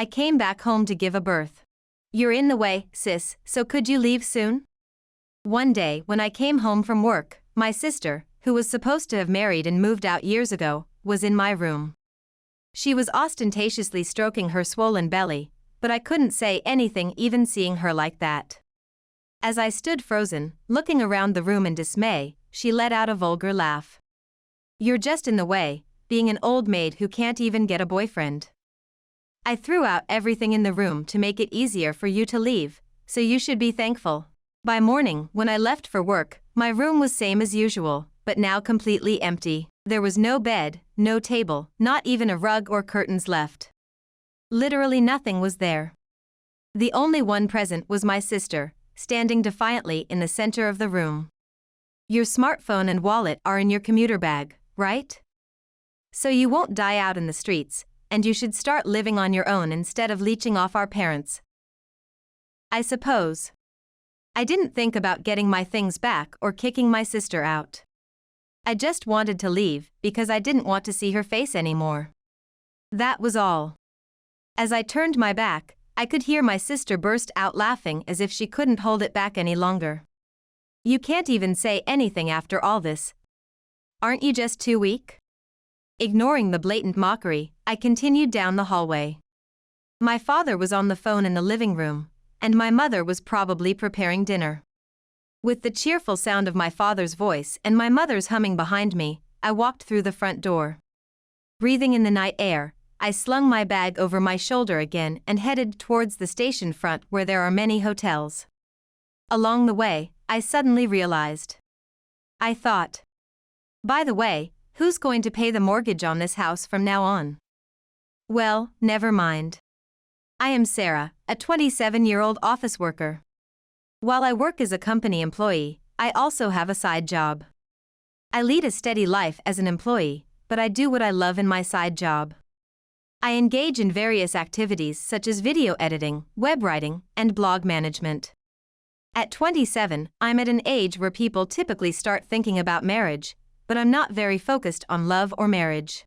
I came back home to give a birth. You're in the way, sis, so could you leave soon? One day, when I came home from work, my sister, who was supposed to have married and moved out years ago, was in my room. She was ostentatiously stroking her swollen belly, but I couldn't say anything even seeing her like that. As I stood frozen, looking around the room in dismay, she let out a vulgar laugh. You're just in the way, being an old maid who can't even get a boyfriend. I threw out everything in the room to make it easier for you to leave, so you should be thankful. By morning, when I left for work, my room was same as usual, but now completely empty. There was no bed, no table, not even a rug or curtains left. Literally nothing was there. The only one present was my sister, standing defiantly in the center of the room. Your smartphone and wallet are in your commuter bag, right? So you won't die out in the streets, and you should start living on your own instead of leeching off our parents. I suppose. I didn't think about getting my things back or kicking my sister out. I just wanted to leave because I didn't want to see her face anymore. That was all. As I turned my back, I could hear my sister burst out laughing as if she couldn't hold it back any longer. You can't even say anything after all this. Aren't you just too weak? Ignoring the blatant mockery, I continued down the hallway. My father was on the phone in the living room, and my mother was probably preparing dinner. With the cheerful sound of my father's voice and my mother's humming behind me, I walked through the front door. Breathing in the night air, I slung my bag over my shoulder again and headed towards the station front where there are many hotels. Along the way, I suddenly realized. I thought. By the way, who's going to pay the mortgage on this house from now on? Well, never mind. I am Sarah, a 27-year-old office worker. While I work as a company employee, I also have a side job. I lead a steady life as an employee, but I do what I love in my side job. I engage in various activities such as video editing, web writing, and blog management. At 27, I'm at an age where people typically start thinking about marriage, but I'm not very focused on love or marriage.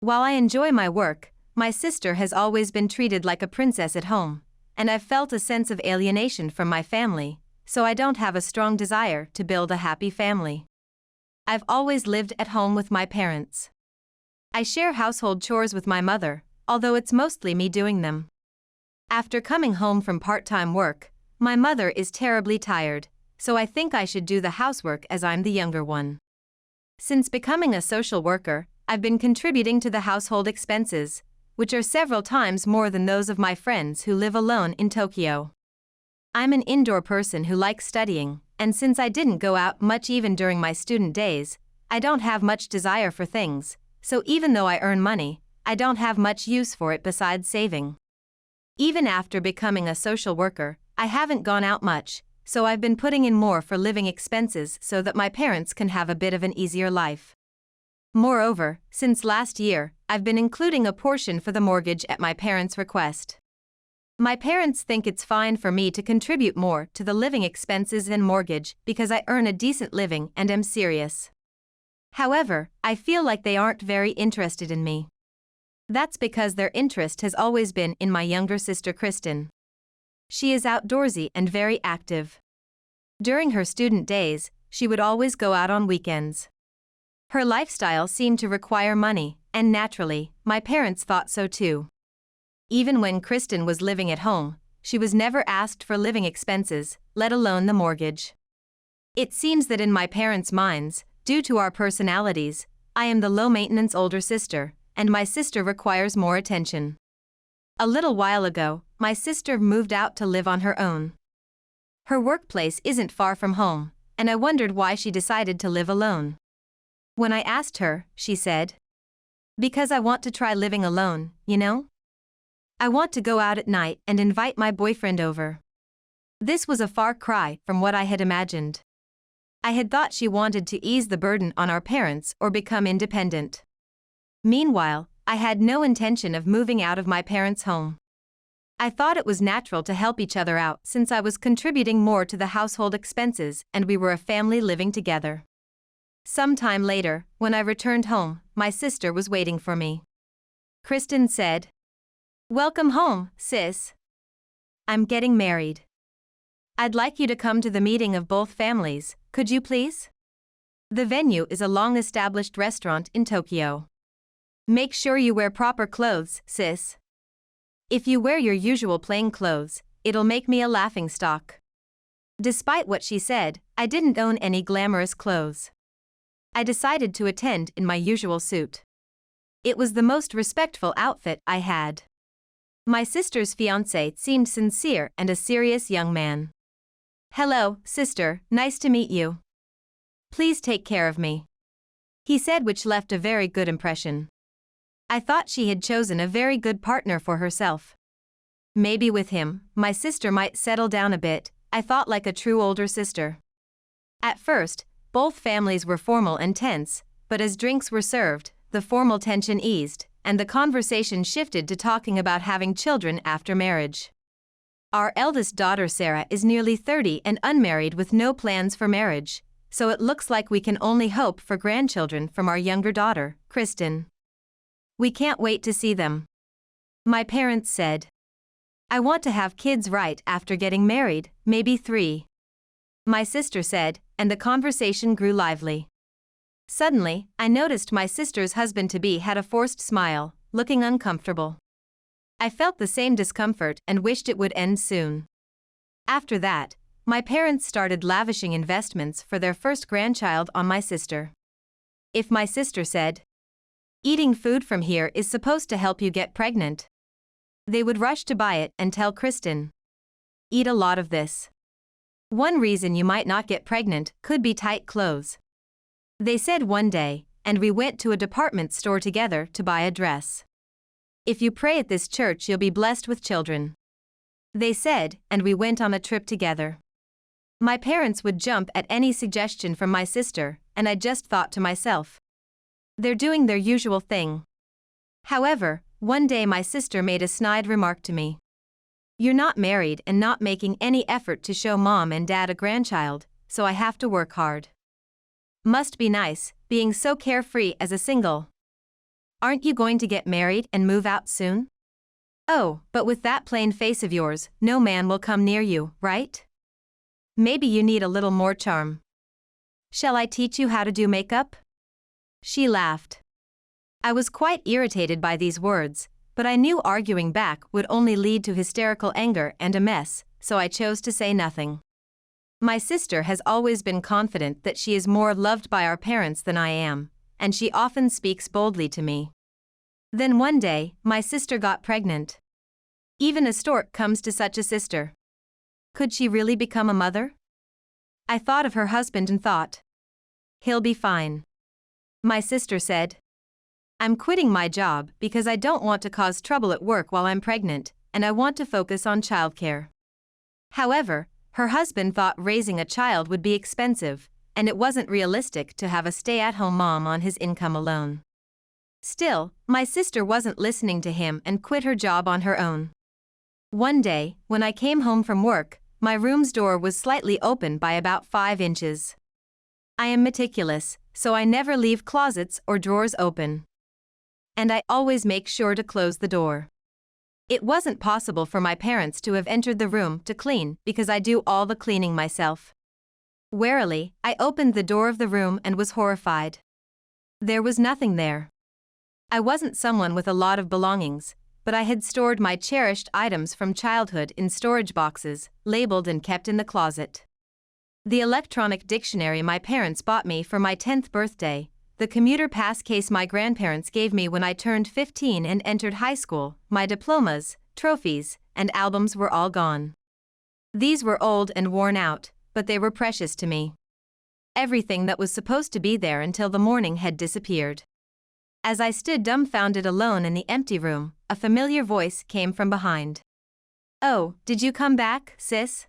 While I enjoy my work, my sister has always been treated like a princess at home, and I've felt a sense of alienation from my family, so I don't have a strong desire to build a happy family. I've always lived at home with my parents. I share household chores with my mother, although it's mostly me doing them. After coming home from part-time work, my mother is terribly tired, so I think I should do the housework as I'm the younger one. Since becoming a social worker, I've been contributing to the household expenses, which are several times more than those of my friends who live alone in Tokyo. I'm an indoor person who likes studying, and since I didn't go out much even during my student days, I don't have much desire for things, so even though I earn money, I don't have much use for it besides saving. Even after becoming a social worker, I haven't gone out much, so I've been putting in more for living expenses so that my parents can have a bit of an easier life. Moreover, since last year, I've been including a portion for the mortgage at my parents' request. My parents think it's fine for me to contribute more to the living expenses and mortgage because I earn a decent living and am serious. However, I feel like they aren't very interested in me. That's because their interest has always been in my younger sister Kristen. She is outdoorsy and very active. During her student days, she would always go out on weekends. Her lifestyle seemed to require money, and naturally, my parents thought so too. Even when Kristen was living at home, she was never asked for living expenses, let alone the mortgage. It seems that in my parents' minds, due to our personalities, I am the low-maintenance older sister, and my sister requires more attention. A little while ago, my sister moved out to live on her own. Her workplace isn't far from home, and I wondered why she decided to live alone. When I asked her, she said, "Because I want to try living alone, you know? I want to go out at night and invite my boyfriend over." This was a far cry from what I had imagined. I had thought she wanted to ease the burden on our parents or become independent. Meanwhile, I had no intention of moving out of my parents' home. I thought it was natural to help each other out since I was contributing more to the household expenses and we were a family living together. Some time later, when I returned home, my sister was waiting for me. Kristen said, Welcome home, sis. I'm getting married. I'd like you to come to the meeting of both families, could you please? The venue is a long-established restaurant in Tokyo. Make sure you wear proper clothes, sis. If you wear your usual plain clothes, it'll make me a laughingstock. Despite what she said, I didn't own any glamorous clothes. I decided to attend in my usual suit. It was the most respectful outfit I had. My sister's fiancé seemed sincere and a serious young man. Hello, sister, nice to meet you. Please take care of me, he said, which left a very good impression. I thought she had chosen a very good partner for herself. Maybe with him, my sister might settle down a bit, I thought, like a true older sister. At first, both families were formal and tense, but as drinks were served, the formal tension eased, and the conversation shifted to talking about having children after marriage. Our eldest daughter Sarah is nearly 30 and unmarried with no plans for marriage, so it looks like we can only hope for grandchildren from our younger daughter, Kristen. We can't wait to see them. My parents said. I want to have kids right after getting married, maybe 3. My sister said, and the conversation grew lively. Suddenly, I noticed my sister's husband-to-be had a forced smile, looking uncomfortable. I felt the same discomfort and wished it would end soon. After that, my parents started lavishing investments for their first grandchild on my sister. If my sister said, "Eating food from here is supposed to help you get pregnant," they would rush to buy it and tell Kristen, "Eat a lot of this. One reason you might not get pregnant could be tight clothes," they said one day, and we went to a department store together to buy a dress. "If you pray at this church, you'll be blessed with children," they said, and we went on a trip together. My parents would jump at any suggestion from my sister, and I just thought to myself, they're doing their usual thing. However, one day my sister made a snide remark to me. "You're not married and not making any effort to show mom and dad a grandchild, so I have to work hard. Must be nice, being so carefree as a single. Aren't you going to get married and move out soon? Oh, but with that plain face of yours, no man will come near you, right? Maybe you need a little more charm. Shall I teach you how to do makeup?" She laughed. I was quite irritated by these words, but I knew arguing back would only lead to hysterical anger and a mess, so I chose to say nothing. My sister has always been confident that she is more loved by our parents than I am, and she often speaks boldly to me. Then one day, my sister got pregnant. Even a stork comes to such a sister. Could she really become a mother? I thought of her husband and thought, he'll be fine. My sister said, "I'm quitting my job because I don't want to cause trouble at work while I'm pregnant, and I want to focus on childcare." However, her husband thought raising a child would be expensive, and it wasn't realistic to have a stay-at-home mom on his income alone. Still, my sister wasn't listening to him and quit her job on her own. One day, when I came home from work, my room's door was slightly open by about 5 inches. I am meticulous, so I never leave closets or drawers open. And I always make sure to close the door. It wasn't possible for my parents to have entered the room to clean because I do all the cleaning myself. Warily, I opened the door of the room and was horrified. There was nothing there. I wasn't someone with a lot of belongings, but I had stored my cherished items from childhood in storage boxes, labeled and kept in the closet. The electronic dictionary my parents bought me for my 10th birthday, the commuter pass case my grandparents gave me when I turned 15 and entered high school, my diplomas, trophies, and albums were all gone. These were old and worn out, but they were precious to me. Everything that was supposed to be there until the morning had disappeared. As I stood dumbfounded alone in the empty room, a familiar voice came from behind. "Oh, did you come back, sis?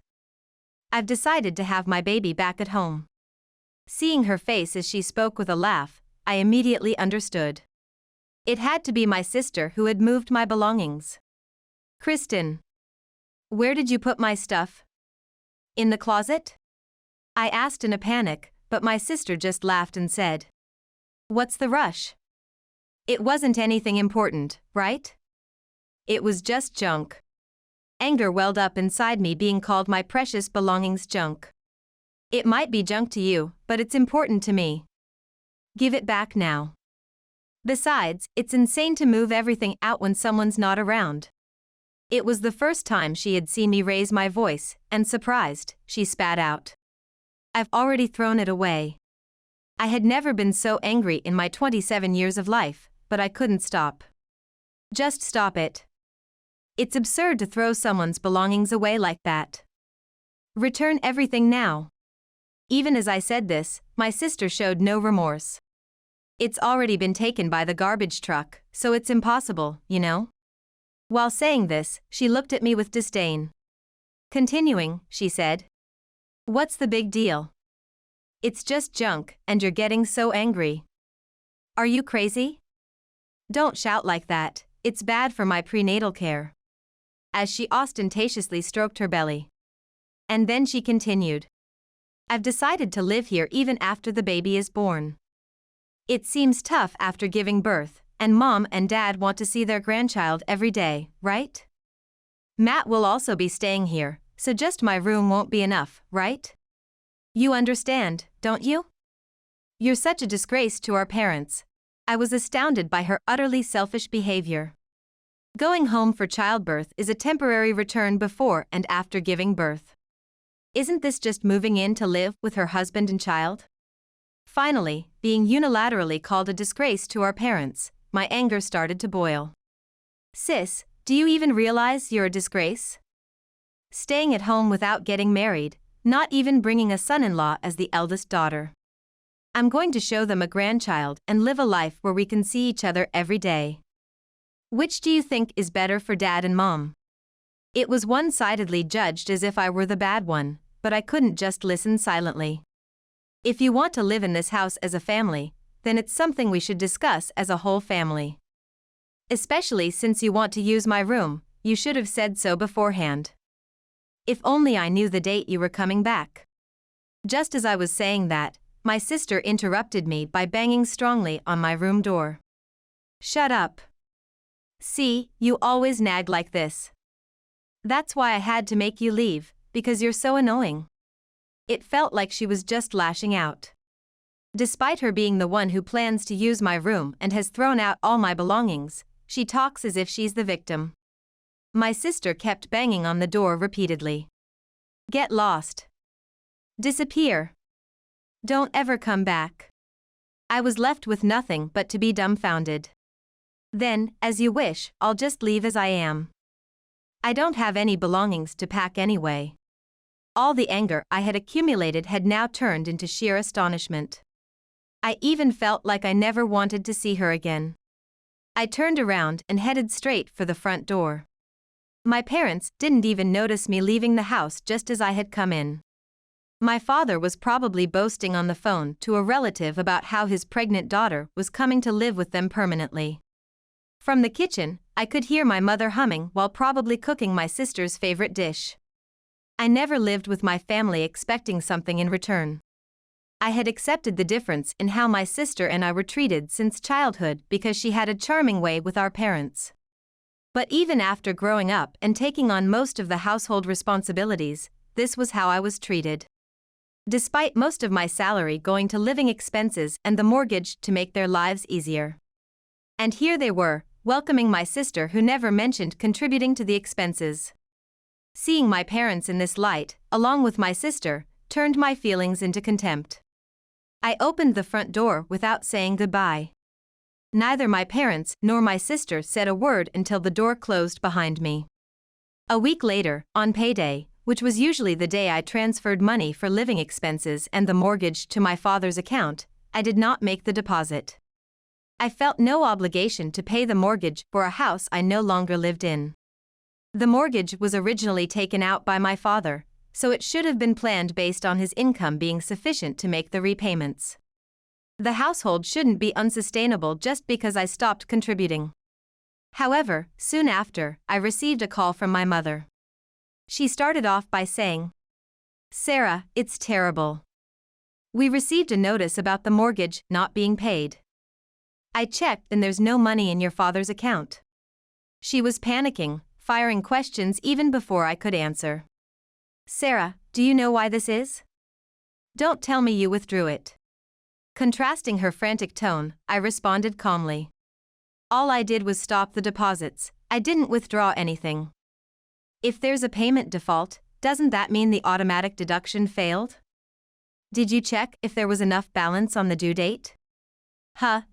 I've decided to have my baby back at home." Seeing her face as she spoke with a laugh, I immediately understood. It had to be my sister who had moved my belongings. "Kristen, where did you put my stuff? In the closet?" I asked in a panic, but my sister just laughed and said, "What's the rush? It wasn't anything important, right? It was just junk. Anger welled up inside me being called my precious belongings junk. It might be junk to you, but it's important to me. Give it back now. Besides, it's insane to move everything out when someone's not around. It was the first time she had seen me raise my voice, and surprised, she spat out. I've already thrown it away. I had never been so angry in my 27 years of life, but I couldn't stop. Just stop it. It's absurd to throw someone's belongings away like that. Return everything now. Even as I said this, my sister showed no remorse. It's already been taken by the garbage truck, so it's impossible, you know? While saying this, she looked at me with disdain. Continuing, she said, "What's the big deal? It's just junk, and you're getting so angry. Are you crazy? Don't shout like that, it's bad for my prenatal care." As she ostentatiously stroked her belly. And then she continued, "I've decided to live here even after the baby is born. It seems tough after giving birth, and Mom and Dad want to see their grandchild every day, right? Matt will also be staying here, so just my room won't be enough, right? You understand, don't you? You're such a disgrace to our parents." I was astounded by her utterly selfish behavior. Going home for childbirth is a temporary return before and after giving birth. Isn't this just moving in to live with her husband and child? Finally, being unilaterally called a disgrace to our parents, my anger started to boil. Sis, do you even realize you're a disgrace? Staying at home without getting married, not even bringing a son-in-law as the eldest daughter. I'm going to show them a grandchild and live a life where we can see each other every day. Which do you think is better for Dad and Mom? It was one-sidedly judged as if I were the bad one, but I couldn't just listen silently. If you want to live in this house as a family, then it's something we should discuss as a whole family. Especially since you want to use my room, you should have said so beforehand. If only I knew the date you were coming back. Just as I was saying that, my sister interrupted me by banging strongly on my room door. Shut up. See, you always nag like this. That's why I had to make you leave, because you're so annoying. It felt like she was just lashing out. Despite her being the one who plans to use my room and has thrown out all my belongings, she talks as if she's the victim. My sister kept banging on the door repeatedly. Get lost. Disappear. Don't ever come back. I was left with nothing but to be dumbfounded. Then, as you wish, I'll just leave as I am. I don't have any belongings to pack anyway. All the anger I had accumulated had now turned into sheer astonishment. I even felt like I never wanted to see her again. I turned around and headed straight for the front door. My parents didn't even notice me leaving the house just as I had come in. My father was probably boasting on the phone to a relative about how his pregnant daughter was coming to live with them permanently. From the kitchen, I could hear my mother humming while probably cooking my sister's favorite dish. I never lived with my family expecting something in return. I had accepted the difference in how my sister and I were treated since childhood because she had a charming way with our parents. But even after growing up and taking on most of the household responsibilities, this was how I was treated. Despite most of my salary going to living expenses and the mortgage to make their lives easier. And here they were, welcoming my sister who never mentioned contributing to the expenses. Seeing my parents in this light, along with my sister, turned my feelings into contempt. I opened the front door without saying goodbye. Neither my parents nor my sister said a word until the door closed behind me. A week later, on payday, which was usually the day I transferred money for living expenses and the mortgage to my father's account, I did not make the deposit. I felt no obligation to pay the mortgage for a house I no longer lived in. The mortgage was originally taken out by my father, so it should have been planned based on his income being sufficient to make the repayments. The household shouldn't be unsustainable just because I stopped contributing. However, soon after, I received a call from my mother. She started off by saying, "Sarah, it's terrible. We received a notice about the mortgage not being paid. I checked and there's no money in your father's account. She was panicking, firing questions even before I could answer. Sarah, do you know why this is? Don't tell me you withdrew it. Contrasting her frantic tone, I responded calmly. All I did was stop the deposits. I didn't withdraw anything. If there's a payment default, doesn't that mean the automatic deduction failed? Did you check if there was enough balance on the due date?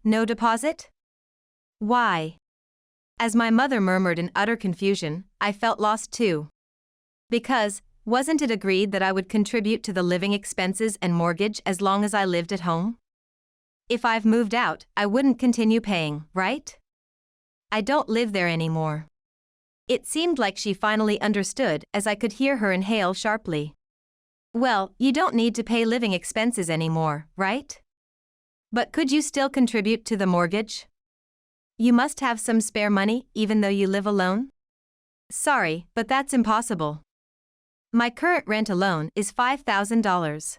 No deposit? Why? As my mother murmured in utter confusion, I felt lost too. Because, wasn't it agreed that I would contribute to the living expenses and mortgage as long as I lived at home? If I've moved out, I wouldn't continue paying, right? I don't live there anymore. It seemed like she finally understood as I could hear her inhale sharply. Well, you don't need to pay living expenses anymore, right? But could you still contribute to the mortgage? You must have some spare money even though you live alone? Sorry, but that's impossible. My current rent alone is $5,000.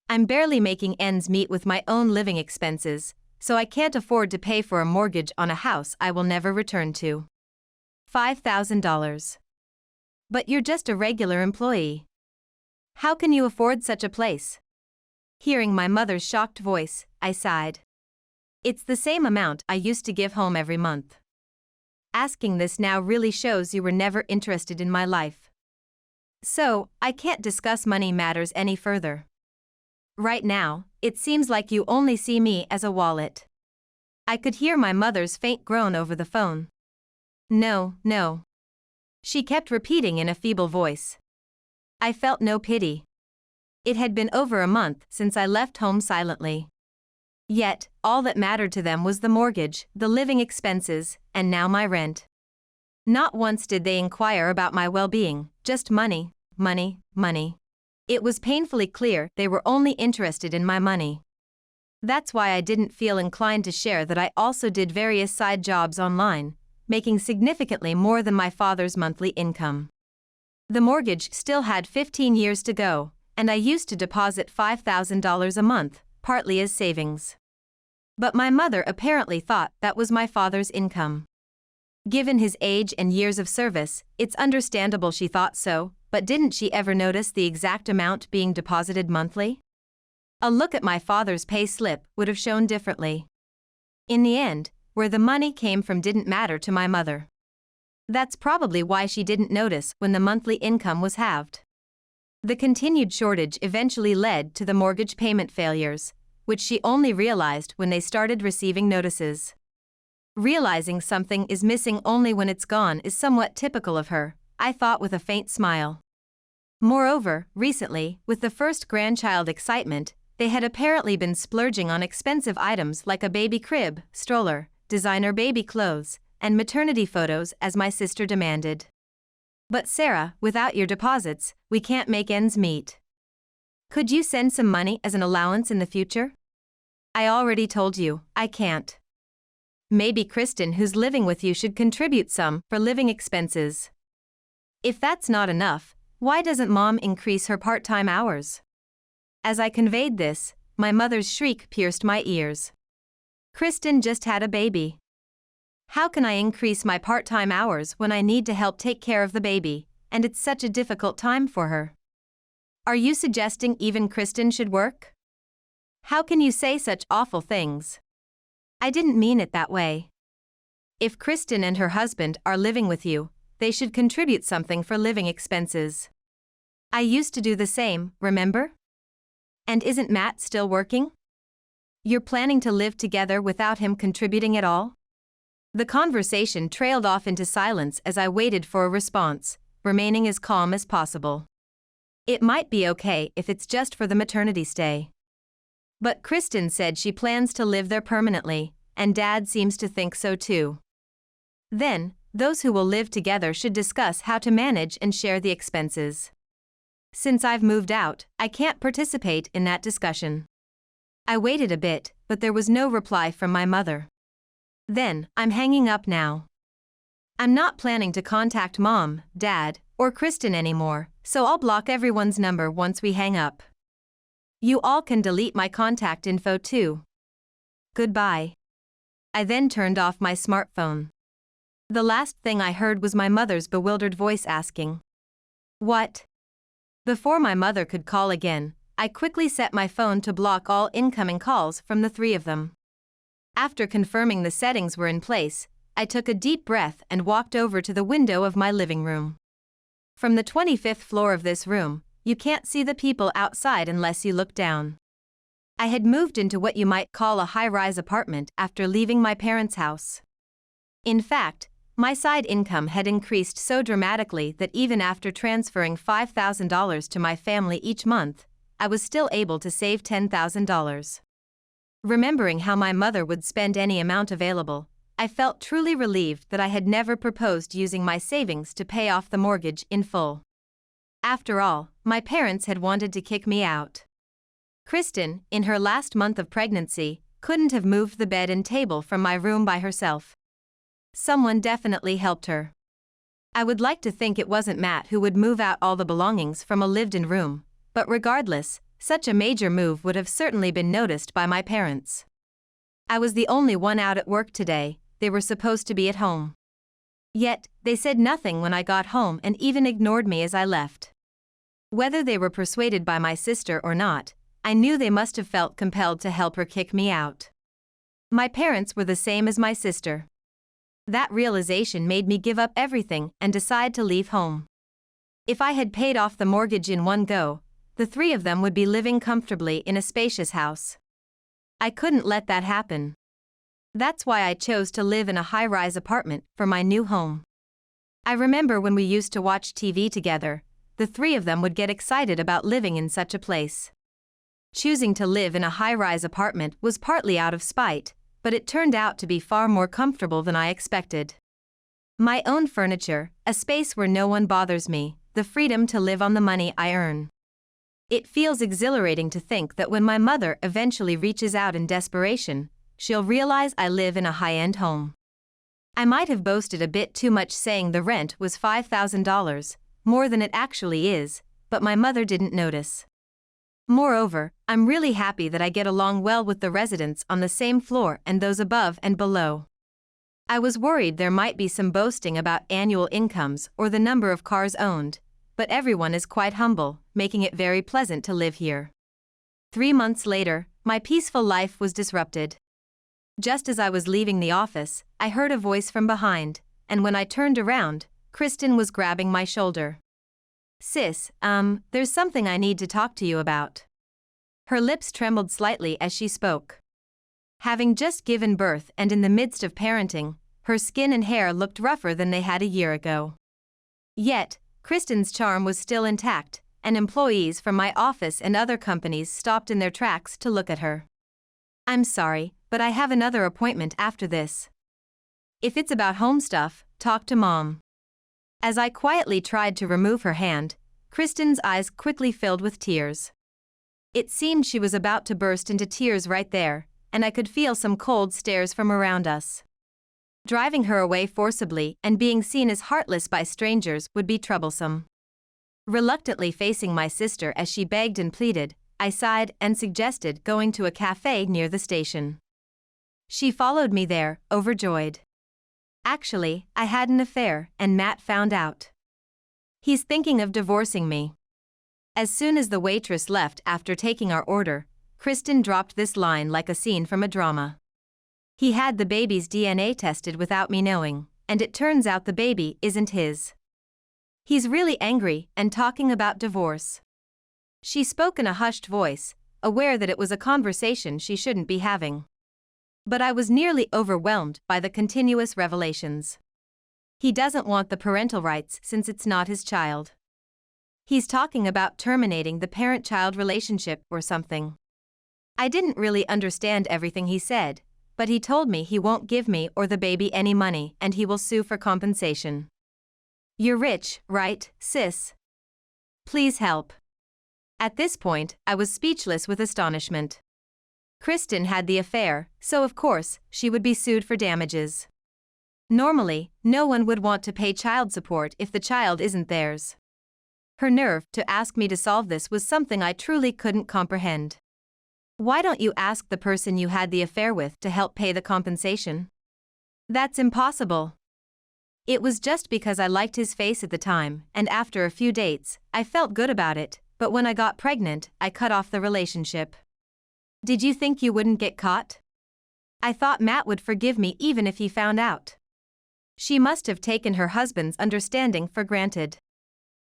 I'm barely making ends meet with my own living expenses, so I can't afford to pay for a mortgage on a house I will never return to. $5,000. But you're just a regular employee. How can you afford such a place? Hearing my mother's shocked voice, I sighed. It's the same amount I used to give home every month. Asking this now really shows you were never interested in my life. So, I can't discuss money matters any further. Right now, it seems like you only see me as a wallet. I could hear my mother's faint groan over the phone. No, no. She kept repeating in a feeble voice. I felt no pity. It had been over a month since I left home silently. Yet, all that mattered to them was the mortgage, the living expenses, and now my rent. Not once did they inquire about my well-being, just money, money, money. It was painfully clear they were only interested in my money. That's why I didn't feel inclined to share that I also did various side jobs online, making significantly more than my father's monthly income. The mortgage still had 15 years to go, and I used to deposit $5,000 a month, partly as savings. But my mother apparently thought that was my father's income. Given his age and years of service, it's understandable she thought so, but didn't she ever notice the exact amount being deposited monthly? A look at my father's pay slip would have shown differently. In the end, where the money came from didn't matter to my mother. That's probably why she didn't notice when the monthly income was halved. The continued shortage eventually led to the mortgage payment failures, which she only realized when they started receiving notices. Realizing something is missing only when it's gone is somewhat typical of her, I thought with a faint smile. Moreover, recently, with the first grandchild excitement, they had apparently been splurging on expensive items like a baby crib, stroller, designer baby clothes, and maternity photos as my sister demanded. But Sarah, without your deposits, we can't make ends meet. Could you send some money as an allowance in the future? I already told you, I can't. Maybe Kristen, who's living with you, should contribute some for living expenses. If that's not enough, why doesn't Mom increase her part-time hours? As I conveyed this, my mother's shriek pierced my ears. Kristen just had a baby. How can I increase my part-time hours when I need to help take care of the baby, and it's such a difficult time for her? Are you suggesting even Kristen should work? How can you say such awful things? I didn't mean it that way. If Kristen and her husband are living with you, they should contribute something for living expenses. I used to do the same, remember? And isn't Matt still working? You're planning to live together without him contributing at all? The conversation trailed off into silence as I waited for a response, remaining as calm as possible. It might be okay if it's just for the maternity stay. But Kristen said she plans to live there permanently, and Dad seems to think so too. Then, those who will live together should discuss how to manage and share the expenses. Since I've moved out, I can't participate in that discussion. I waited a bit, but there was no reply from my mother. Then, I'm hanging up now. I'm not planning to contact Mom, Dad, or Kristen anymore, so I'll block everyone's number once we hang up. You all can delete my contact info too. Goodbye. I then turned off my smartphone. The last thing I heard was my mother's bewildered voice asking, "What?" Before my mother could call again, I quickly set my phone to block all incoming calls from the three of them. After confirming the settings were in place, I took a deep breath and walked over to the window of my living room. From the 25th floor of this room, you can't see the people outside unless you look down. I had moved into what you might call a high-rise apartment after leaving my parents' house. In fact, my side income had increased so dramatically that even after transferring $5,000 to my family each month, I was still able to save $10,000. Remembering how my mother would spend any amount available, I felt truly relieved that I had never proposed using my savings to pay off the mortgage in full. After all, my parents had wanted to kick me out. Kristen, in her last month of pregnancy, couldn't have moved the bed and table from my room by herself. Someone definitely helped her. I would like to think it wasn't Matt who would move out all the belongings from a lived-in room, but regardless, such a major move would have certainly been noticed by my parents. I was the only one out at work today. They were supposed to be at home. Yet, they said nothing when I got home and even ignored me as I left. Whether they were persuaded by my sister or not, I knew they must have felt compelled to help her kick me out. My parents were the same as my sister. That realization made me give up everything and decide to leave home. If I had paid off the mortgage in one go, the three of them would be living comfortably in a spacious house. I couldn't let that happen. That's why I chose to live in a high-rise apartment for my new home. I remember when we used to watch TV together, the three of them would get excited about living in such a place. Choosing to live in a high-rise apartment was partly out of spite, but it turned out to be far more comfortable than I expected. My own furniture, a space where no one bothers me, the freedom to live on the money I earn. It feels exhilarating to think that when my mother eventually reaches out in desperation, she'll realize I live in a high-end home. I might have boasted a bit too much saying the rent was $5,000, more than it actually is, but my mother didn't notice. Moreover, I'm really happy that I get along well with the residents on the same floor and those above and below. I was worried there might be some boasting about annual incomes or the number of cars owned, but everyone is quite humble, making it very pleasant to live here. 3 months later, my peaceful life was disrupted. Just as I was leaving the office, I heard a voice from behind, and when I turned around, Kristen was grabbing my shoulder. "Sis, there's something I need to talk to you about." Her lips trembled slightly as she spoke. Having just given birth and in the midst of parenting, her skin and hair looked rougher than they had a year ago. Yet, Kristen's charm was still intact, and employees from my office and other companies stopped in their tracks to look at her. "I'm sorry, but I have another appointment after this. If it's about home stuff, talk to Mom." As I quietly tried to remove her hand, Kristen's eyes quickly filled with tears. It seemed she was about to burst into tears right there, and I could feel some cold stares from around us. Driving her away forcibly and being seen as heartless by strangers would be troublesome. Reluctantly facing my sister as she begged and pleaded, I sighed and suggested going to a cafe near the station. She followed me there, overjoyed. Actually, I had an affair, and Matt found out. He's thinking of divorcing me. As soon as the waitress left after taking our order, Kristen dropped this line like a scene from a drama. He had the baby's DNA tested without me knowing, and it turns out the baby isn't his. He's really angry and talking about divorce. She spoke in a hushed voice, aware that it was a conversation she shouldn't be having. But I was nearly overwhelmed by the continuous revelations. He doesn't want the parental rights since it's not his child. He's talking about terminating the parent-child relationship or something. I didn't really understand everything he said, but he told me he won't give me or the baby any money and he will sue for compensation. "You're rich, right, sis? Please help." At this point, I was speechless with astonishment. Kristen had the affair, so of course, she would be sued for damages. Normally, no one would want to pay child support if the child isn't theirs. Her nerve to ask me to solve this was something I truly couldn't comprehend. Why don't you ask the person you had the affair with to help pay the compensation? That's impossible. It was just because I liked his face at the time, and after a few dates, I felt good about it, but when I got pregnant, I cut off the relationship. Did you think you wouldn't get caught? I thought Matt would forgive me even if he found out. She must have taken her husband's understanding for granted.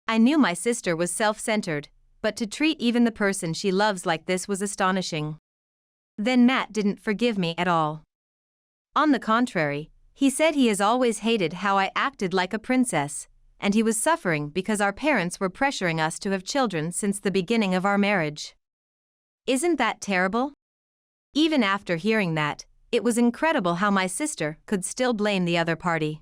I knew my sister was self-centered, but to treat even the person she loves like this was astonishing. Then Matt didn't forgive me at all. On the contrary, he said he has always hated how I acted like a princess, and he was suffering because our parents were pressuring us to have children since the beginning of our marriage. Isn't that terrible? Even after hearing that, it was incredible how my sister could still blame the other party.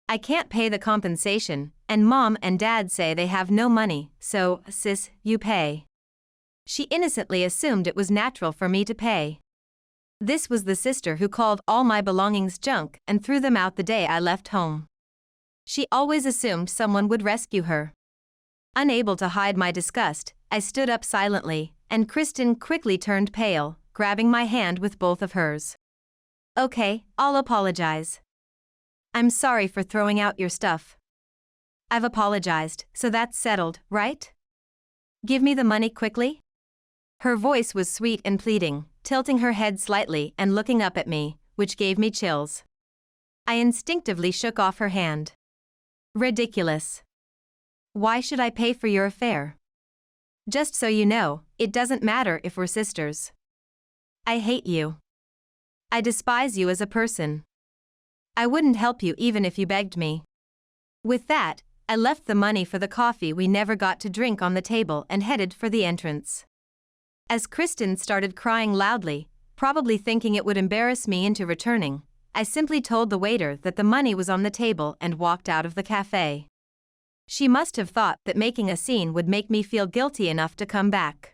I can't pay the compensation, and Mom and Dad say they have no money, so, sis, you pay. She innocently assumed it was natural for me to pay. This was the sister who called all my belongings junk and threw them out the day I left home. She always assumed someone would rescue her. Unable to hide my disgust, I stood up silently, and Kristen quickly turned pale, grabbing my hand with both of hers. Okay, I'll apologize. I'm sorry for throwing out your stuff. I've apologized, so that's settled, right? Give me the money quickly? Her voice was sweet and pleading, tilting her head slightly and looking up at me, which gave me chills. I instinctively shook off her hand. Ridiculous. Why should I pay for your affair? Just so you know, it doesn't matter if we're sisters. I hate you. I despise you as a person. I wouldn't help you even if you begged me. With that, I left the money for the coffee we never got to drink on the table and headed for the entrance. As Kristen started crying loudly, probably thinking it would embarrass me into returning, I simply told the waiter that the money was on the table and walked out of the cafe. She must have thought that making a scene would make me feel guilty enough to come back.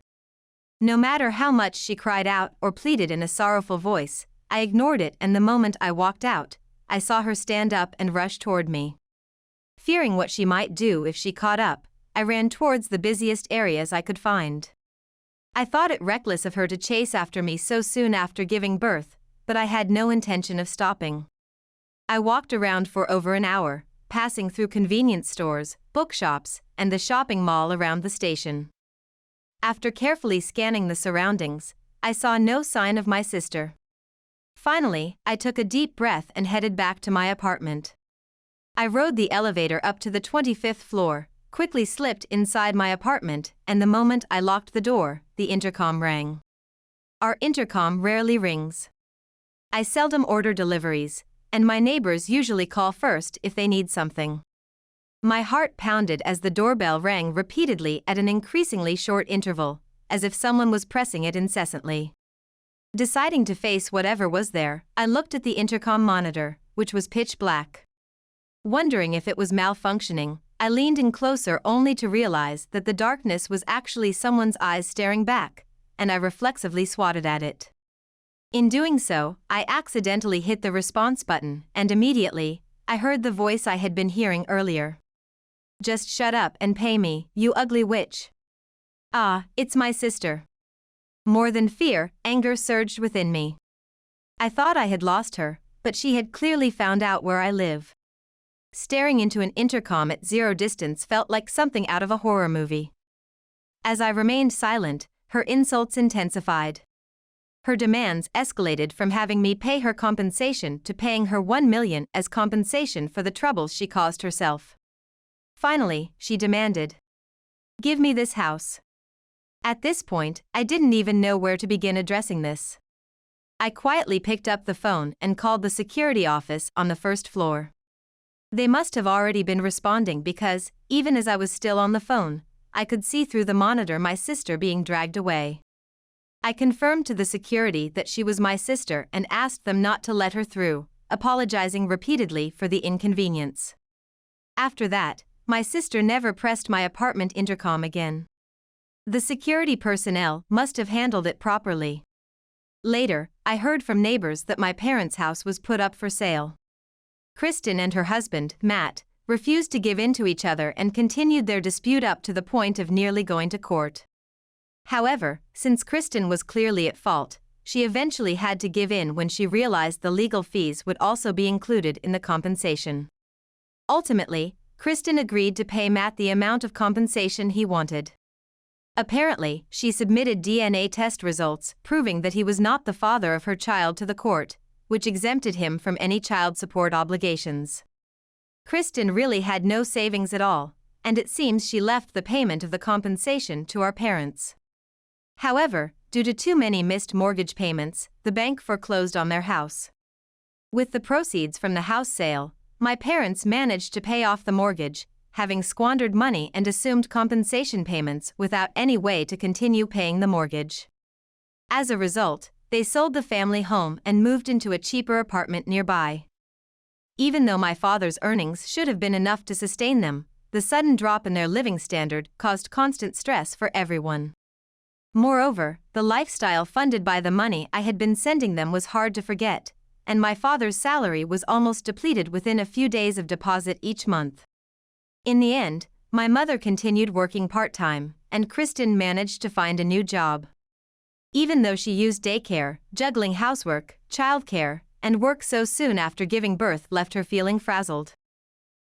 No matter how much she cried out or pleaded in a sorrowful voice, I ignored it, and the moment I walked out, I saw her stand up and rush toward me. Fearing what she might do if she caught up, I ran towards the busiest areas I could find. I thought it reckless of her to chase after me so soon after giving birth, but I had no intention of stopping. I walked around for over an hour, passing through convenience stores, bookshops, and the shopping mall around the station. After carefully scanning the surroundings, I saw no sign of my sister. Finally, I took a deep breath and headed back to my apartment. I rode the elevator up to the 25th floor, quickly slipped inside my apartment, and the moment I locked the door, the intercom rang. Our intercom rarely rings. I seldom order deliveries, and my neighbors usually call first if they need something. My heart pounded as the doorbell rang repeatedly at an increasingly short interval, as if someone was pressing it incessantly. Deciding to face whatever was there, I looked at the intercom monitor, which was pitch black. Wondering if it was malfunctioning, I leaned in closer only to realize that the darkness was actually someone's eyes staring back, and I reflexively swatted at it. In doing so, I accidentally hit the response button, and immediately, I heard the voice I had been hearing earlier. Just shut up and pay me, you ugly witch. Ah, it's my sister. More than fear, anger surged within me. I thought I had lost her, but she had clearly found out where I live. Staring into an intercom at zero distance felt like something out of a horror movie. As I remained silent, her insults intensified. Her demands escalated from having me pay her compensation to paying her $1 million as compensation for the troubles she caused herself. Finally, she demanded, "Give me this house." At this point, I didn't even know where to begin addressing this. I quietly picked up the phone and called the security office on the first floor. They must have already been responding because, even as I was still on the phone, I could see through the monitor my sister being dragged away. I confirmed to the security that she was my sister and asked them not to let her through, apologizing repeatedly for the inconvenience. After that, my sister never pressed my apartment intercom again. The security personnel must have handled it properly. Later, I heard from neighbors that my parents' house was put up for sale. Kristen and her husband, Matt, refused to give in to each other and continued their dispute up to the point of nearly going to court. However, since Kristen was clearly at fault, she eventually had to give in when she realized the legal fees would also be included in the compensation. Ultimately, Kristen agreed to pay Matt the amount of compensation he wanted. Apparently, she submitted DNA test results proving that he was not the father of her child to the court, which exempted him from any child support obligations. Kristen really had no savings at all, and it seems she left the payment of the compensation to our parents. However, due to too many missed mortgage payments, the bank foreclosed on their house. With the proceeds from the house sale, my parents managed to pay off the mortgage, having squandered money and assumed compensation payments without any way to continue paying the mortgage. As a result, they sold the family home and moved into a cheaper apartment nearby. Even though my father's earnings should have been enough to sustain them, the sudden drop in their living standard caused constant stress for everyone. Moreover, the lifestyle funded by the money I had been sending them was hard to forget, and my father's salary was almost depleted within a few days of deposit each month. In the end, my mother continued working part-time, and Kristen managed to find a new job. Even though she used daycare, juggling housework, childcare, and work so soon after giving birth left her feeling frazzled.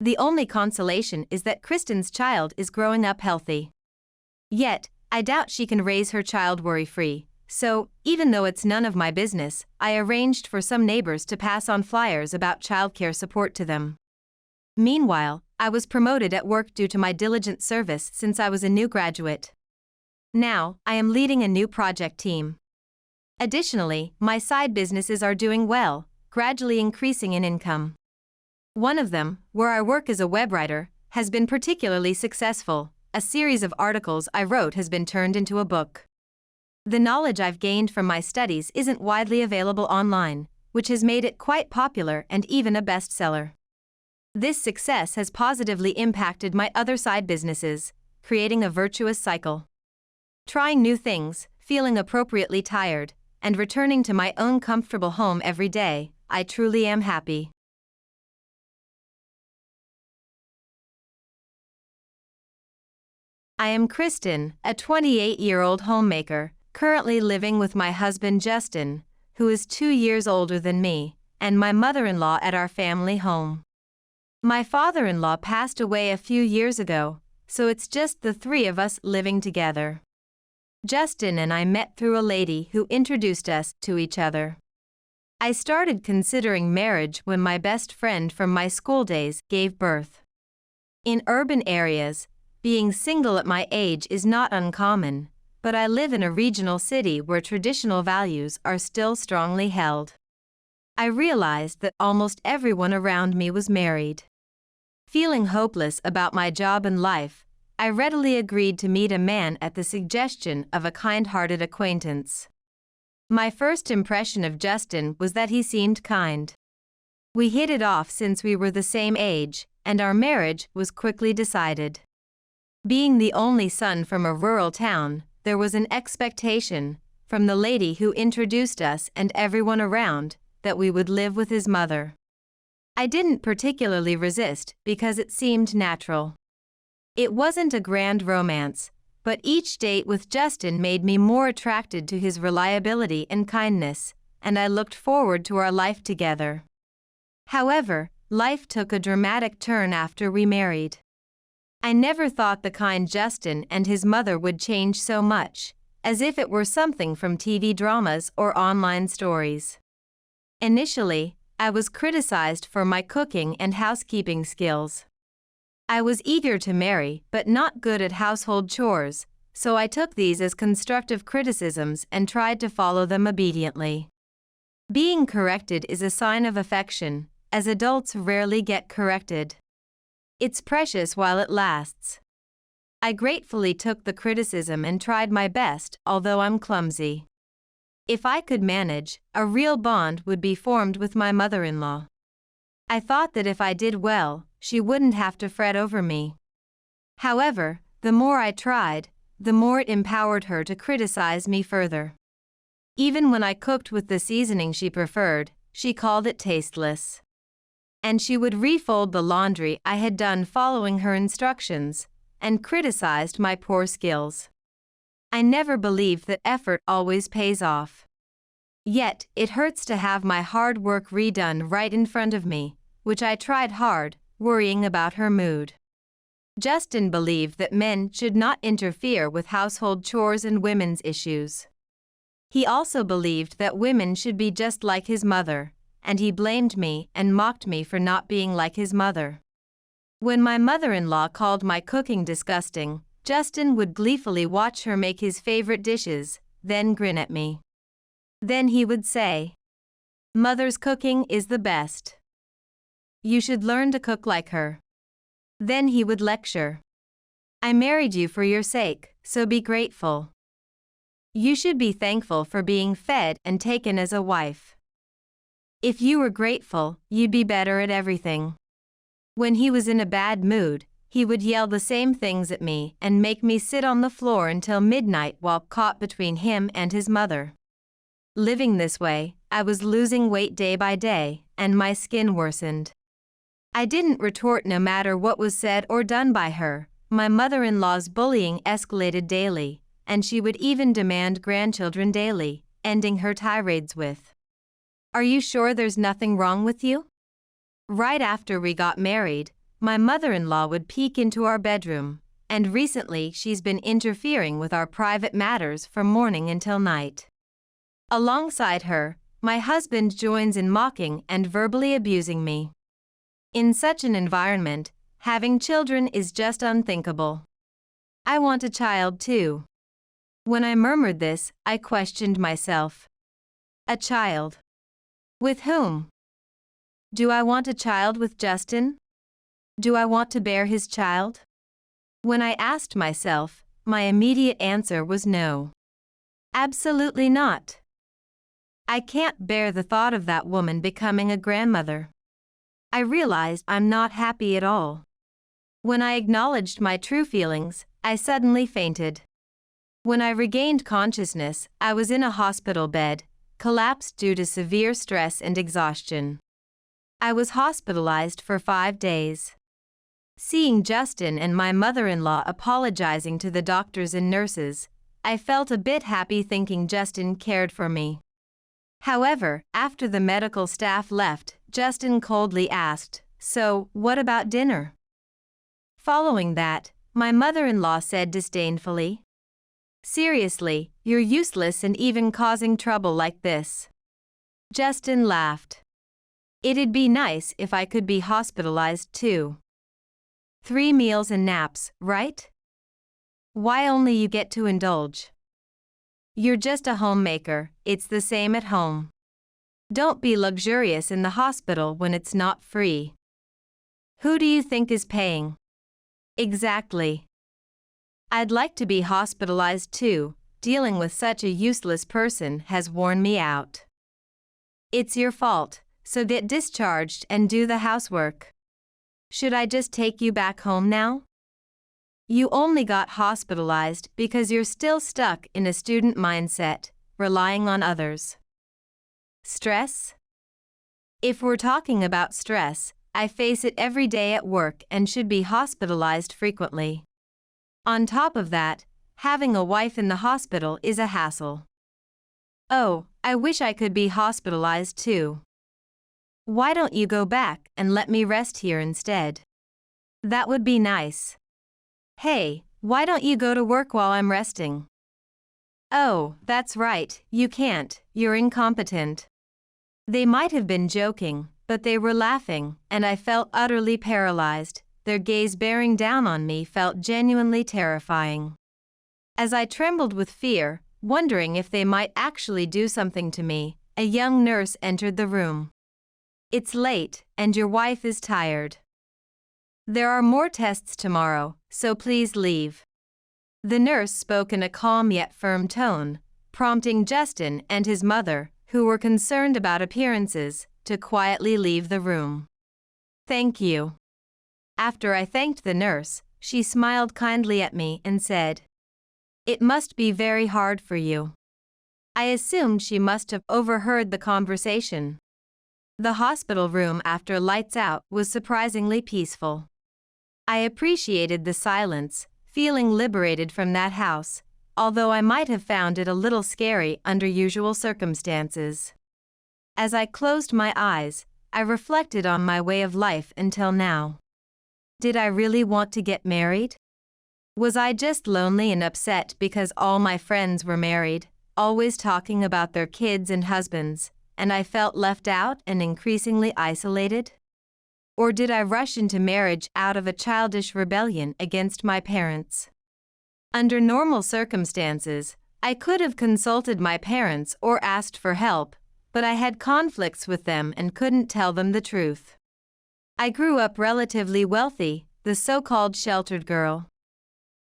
The only consolation is that Kristen's child is growing up healthy. Yet, I doubt she can raise her child worry-free, so, even though it's none of my business, I arranged for some neighbors to pass on flyers about childcare support to them. Meanwhile, I was promoted at work due to my diligent service since I was a new graduate. Now, I am leading a new project team. Additionally, my side businesses are doing well, gradually increasing in income. One of them, where I work as a web writer, has been particularly successful. A series of articles I wrote has been turned into a book. The knowledge I've gained from my studies isn't widely available online, which has made it quite popular and even a bestseller. This success has positively impacted my other side businesses, creating a virtuous cycle. Trying new things, feeling appropriately tired, and returning to my own comfortable home every day, I truly am happy. I am Kristen, a 28-year-old homemaker, currently living with my husband Justin, who is 2 years older than me, and my mother-in-law at our family home. My father-in-law passed away a few years ago, so it's just the three of us living together. Justin and I met through a lady who introduced us to each other. I started considering marriage when my best friend from my school days gave birth. In urban areas, being single at my age is not uncommon, but I live in a regional city where traditional values are still strongly held. I realized that almost everyone around me was married. Feeling hopeless about my job and life, I readily agreed to meet a man at the suggestion of a kind-hearted acquaintance. My first impression of Justin was that he seemed kind. We hit it off since we were the same age, and our marriage was quickly decided. Being the only son from a rural town, there was an expectation, from the lady who introduced us and everyone around, that we would live with his mother. I didn't particularly resist because it seemed natural. It wasn't a grand romance, but each date with Justin made me more attracted to his reliability and kindness, and I looked forward to our life together. However, life took a dramatic turn after we married. I never thought the kind Justin and his mother would change so much, as if it were something from TV dramas or online stories. Initially, I was criticized for my cooking and housekeeping skills. I was eager to marry but not good at household chores, so I took these as constructive criticisms and tried to follow them obediently. Being corrected is a sign of affection, as adults rarely get corrected. It's precious while it lasts. I gratefully took the criticism and tried my best, although I'm clumsy. If I could manage, a real bond would be formed with my mother-in-law. I thought that if I did well, she wouldn't have to fret over me. However, the more I tried, the more it empowered her to criticize me further. Even when I cooked with the seasoning she preferred, she called it tasteless. And she would refold the laundry I had done following her instructions, and criticized my poor skills. I never believed that effort always pays off. Yet, it hurts to have my hard work redone right in front of me, which I tried hard, worrying about her mood. Justin believed that men should not interfere with household chores and women's issues. He also believed that women should be just like his mother, and he blamed me and mocked me for not being like his mother. When my mother-in-law called my cooking disgusting, Justin would gleefully watch her make his favorite dishes, then grin at me. Then he would say, "Mother's cooking is the best. You should learn to cook like her." Then he would lecture. "I married you for your sake, so be grateful. You should be thankful for being fed and taken as a wife. If you were grateful, you'd be better at everything." When he was in a bad mood, he would yell the same things at me and make me sit on the floor until midnight while caught between him and his mother. Living this way, I was losing weight day by day, and my skin worsened. I didn't retort no matter what was said or done by her. My mother-in-law's bullying escalated daily, and she would even demand grandchildren daily, ending her tirades with, "Are you sure there's nothing wrong with you?" Right after we got married, my mother-in-law would peek into our bedroom, and recently she's been interfering with our private matters from morning until night. Alongside her, my husband joins in mocking and verbally abusing me. In such an environment, having children is just unthinkable. I want a child too. When I murmured this, I questioned myself. A child? With whom? Do I want a child with Justin? Do I want to bear his child? When I asked myself, my immediate answer was no. Absolutely not. I can't bear the thought of that woman becoming a grandmother. I realized I'm not happy at all. When I acknowledged my true feelings, I suddenly fainted. When I regained consciousness, I was in a hospital bed, collapsed due to severe stress and exhaustion. I was hospitalized for 5 days. Seeing Justin and my mother-in-law apologizing to the doctors and nurses, I felt a bit happy thinking Justin cared for me. However, after the medical staff left, Justin coldly asked, "So, what about dinner?" Following that, my mother-in-law said disdainfully, "Seriously, you're useless and even causing trouble like this." Justin laughed. "It'd be nice if I could be hospitalized too. 3 meals and naps, right? Why only you get to indulge? You're just a homemaker, it's the same at home. Don't be luxurious in the hospital when it's not free. Who do you think is paying?" Exactly. I'd like to be hospitalized too. Dealing with such a useless person has worn me out. It's your fault, so get discharged and do the housework. Should I just take you back home now? You only got hospitalized because you're still stuck in a student mindset, relying on others. Stress? If we're talking about stress, I face it every day at work and should be hospitalized frequently. On top of that, having a wife in the hospital is a hassle. Oh, I wish I could be hospitalized too. Why don't you go back and let me rest here instead? That would be nice. Hey, why don't you go to work while I'm resting? Oh, that's right, you can't, you're incompetent. They might have been joking, but they were laughing, and I felt utterly paralyzed. Their gaze bearing down on me felt genuinely terrifying. As I trembled with fear, wondering if they might actually do something to me, a young nurse entered the room. "It's late, and your wife is tired. There are more tests tomorrow, so please leave." The nurse spoke in a calm yet firm tone, prompting Justin and his mother, who were concerned about appearances, to quietly leave the room. "Thank you." After I thanked the nurse, she smiled kindly at me and said, "It must be very hard for you." I assumed she must have overheard the conversation. The hospital room after lights out was surprisingly peaceful. I appreciated the silence, feeling liberated from that house, although I might have found it a little scary under usual circumstances. As I closed my eyes, I reflected on my way of life until now. Did I really want to get married? Was I just lonely and upset because all my friends were married, always talking about their kids and husbands, and I felt left out and increasingly isolated? Or did I rush into marriage out of a childish rebellion against my parents? Under normal circumstances, I could have consulted my parents or asked for help, but I had conflicts with them and couldn't tell them the truth. I grew up relatively wealthy, the so-called sheltered girl.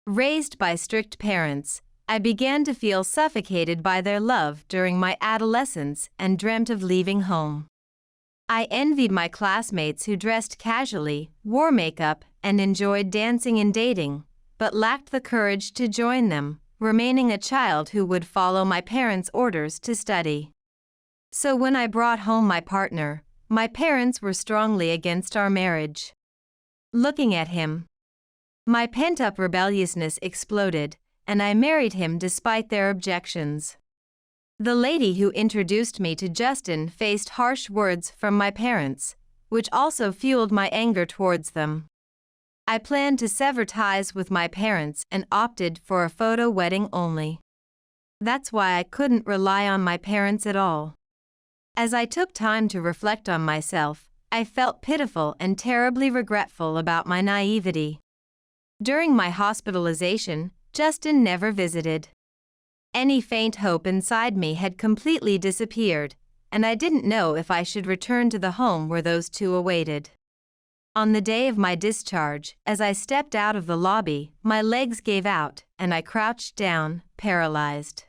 Raised by strict parents, I began to feel suffocated by their love during my adolescence and dreamt of leaving home. I envied my classmates who dressed casually, wore makeup, and enjoyed dancing and dating, but lacked the courage to join them, remaining a child who would follow my parents' orders to study. So when I brought home my partner, my parents were strongly against our marriage. Looking at him, my pent-up rebelliousness exploded, and I married him despite their objections. The lady who introduced me to Justin faced harsh words from my parents, which also fueled my anger towards them. I planned to sever ties with my parents and opted for a photo wedding only. That's why I couldn't rely on my parents at all. As I took time to reflect on myself, I felt pitiful and terribly regretful about my naivety. During my hospitalization, Justin never visited. Any faint hope inside me had completely disappeared, and I didn't know if I should return to the home where those two awaited. On the day of my discharge, as I stepped out of the lobby, my legs gave out, and I crouched down, paralyzed.